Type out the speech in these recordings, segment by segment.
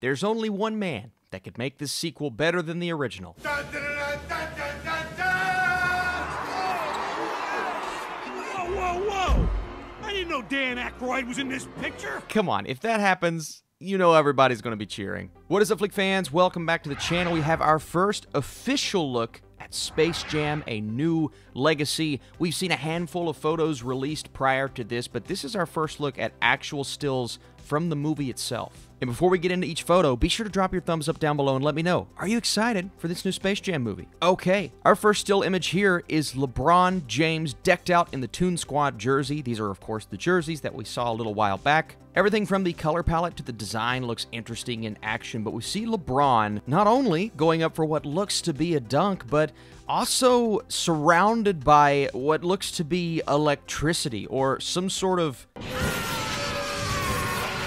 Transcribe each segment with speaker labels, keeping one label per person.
Speaker 1: There's only one man that could make this sequel better than the original.
Speaker 2: Dun, dun, dun, dun, dun, dun, dun. Whoa, whoa, whoa! I didn't know Dan Aykroyd was in this picture.
Speaker 1: Come on, if that happens, you know everybody's going to be cheering. What is up, Flick fans? Welcome back to the channel. We have our first official look at Space Jam: A New Legacy. We've seen a handful of photos released prior to this, but this is our first look at actual stills from the movie itself. And before we get into each photo, be sure to drop your thumbs up down below and let me know, are you excited for this new Space Jam movie? Okay, our first still image here is LeBron James decked out in the Toon Squad jersey. These are, of course, the jerseys that we saw a little while back. Everything from the color palette to the design looks interesting in action, but we see LeBron not only going up for what looks to be a dunk, but also surrounded by what looks to be electricity or some sort of...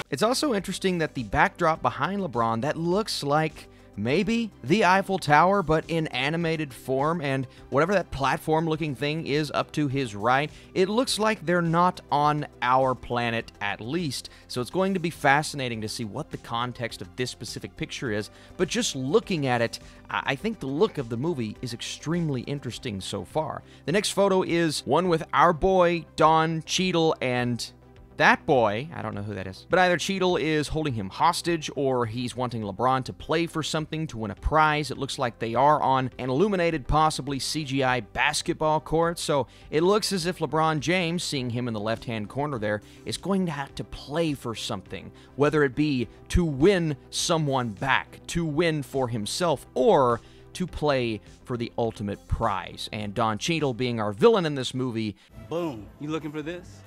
Speaker 1: It's also interesting that the backdrop behind LeBron, that looks like maybe the Eiffel Tower, but in animated form, and whatever that platform-looking thing is up to his right, it looks like they're not on our planet at least. So it's going to be fascinating to see what the context of this specific picture is, but just looking at it, I think the look of the movie is extremely interesting so far. The next photo is one with our boy, Don Cheadle, and... that boy, I don't know who that is, but either Cheadle is holding him hostage or he's wanting LeBron to play for something to win a prize. It looks like they are on an illuminated, possibly CGI basketball court, so it looks as if LeBron James, seeing him in the left-hand corner there, is going to have to play for something, whether it be to win someone back, to win for himself, or to play for the ultimate prize. And Don Cheadle being our villain in this movie.
Speaker 3: Boom. You looking for this?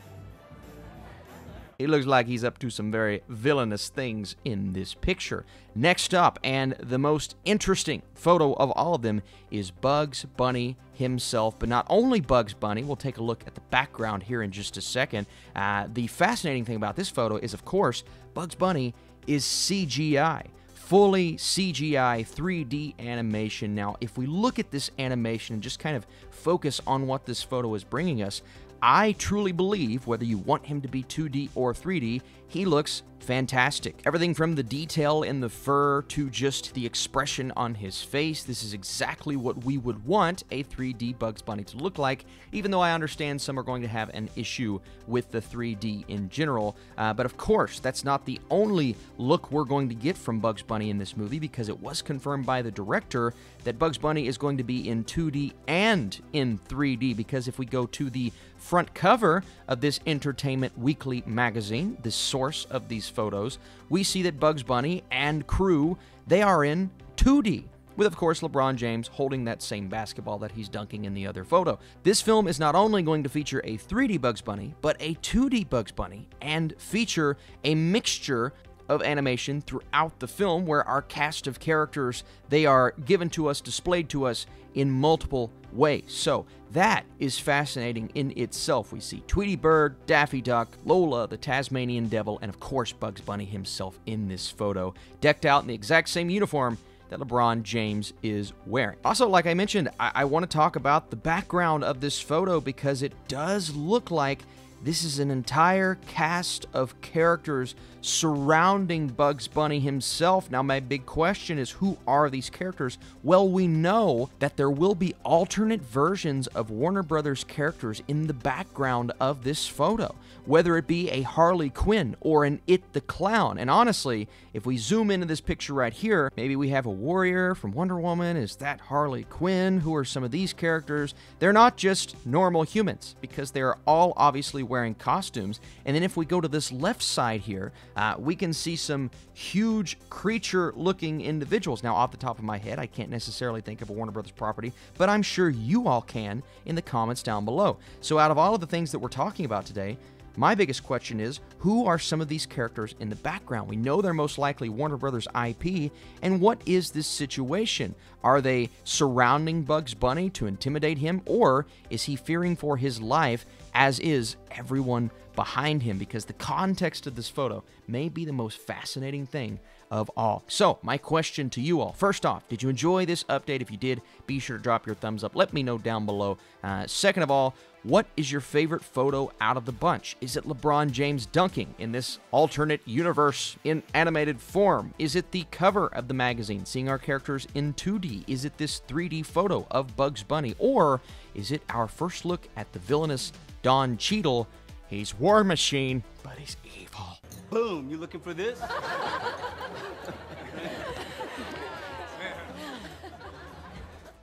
Speaker 1: It looks like he's up to some very villainous things in this picture. Next up, and the most interesting photo of all of them, is Bugs Bunny himself. But not only Bugs Bunny, we'll take a look at the background here in just a second. The fascinating thing about this photo is, of course, Bugs Bunny is CGI. Fully CGI 3D animation. Now, if we look at this animation and just kind of focus on what this photo is bringing us, I truly believe, whether you want him to be 2D or 3D, he looks fantastic. Everything from the detail in the fur to just the expression on his face, this is exactly what we would want a 3D Bugs Bunny to look like, even though I understand some are going to have an issue with the 3D in general. But of course, that's not the only look we're going to get from Bugs Bunny in this movie, because it was confirmed by the director that Bugs Bunny is going to be in 2D and in 3D, because if we go to the front cover of this Entertainment Weekly magazine, the source of these photos, we see that Bugs Bunny and crew, they are in 2D, with of course LeBron James holding that same basketball that he's dunking in the other photo. This film is not only going to feature a 3D Bugs Bunny, but a 2D Bugs Bunny, and feature a mixture of animation throughout the film, where our cast of characters, they are given to us, displayed to us in multiple ways. So that is fascinating in itself. We see Tweety Bird, Daffy Duck, Lola, the Tasmanian Devil, and of course Bugs Bunny himself in this photo, decked out in the exact same uniform that LeBron James is wearing. Also, like I mentioned, I want to talk about the background of this photo, because it does look like this is an entire cast of characters surrounding Bugs Bunny himself. Now, my big question is, who are these characters? Well, we know that there will be alternate versions of Warner Brothers characters in the background of this photo, whether it be a Harley Quinn or an It the Clown. And honestly, if we zoom into this picture right here, maybe we have a warrior from Wonder Woman. Is that Harley Quinn? Who are some of these characters? They're not just normal humans, because they are all obviously wearing costumes. And then if we go to this left side here, we can see some huge creature-looking individuals. Now, off the top of my head, I can't necessarily think of a Warner Brothers property, but I'm sure you all can in the comments down below. So out of all of the things that we're talking about today, my biggest question is, who are some of these characters in the background? We know they're most likely Warner Brothers IP, and what is this situation? Are they surrounding Bugs Bunny to intimidate him, or is he fearing for his life, as is everyone behind him? Because the context of this photo may be the most fascinating thing of all. So, my question to you all. First off, did you enjoy this update? If you did, be sure to drop your thumbs up. Let me know down below. Second of all, what is your favorite photo out of the bunch? Is it LeBron James dunking in this alternate universe in animated form? Is it the cover of the magazine, seeing our characters in 2D? Is it this 3D photo of Bugs Bunny? Or is it our first look at the villainous Don Cheadle? He's War Machine, but he's evil.
Speaker 3: Boom, you looking for this?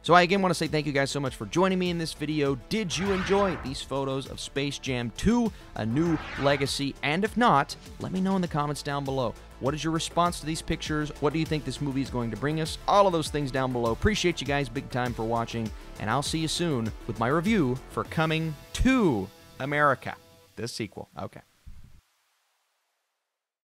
Speaker 1: So I again want to say thank you guys so much for joining me in this video. Did you enjoy these photos of Space Jam 2, A New Legacy? And if not, let me know in the comments down below. What is your response to these pictures? What do you think this movie is going to bring us? All of those things down below. Appreciate you guys big time for watching, and I'll see you soon with my review for Coming to America, the sequel. Okay.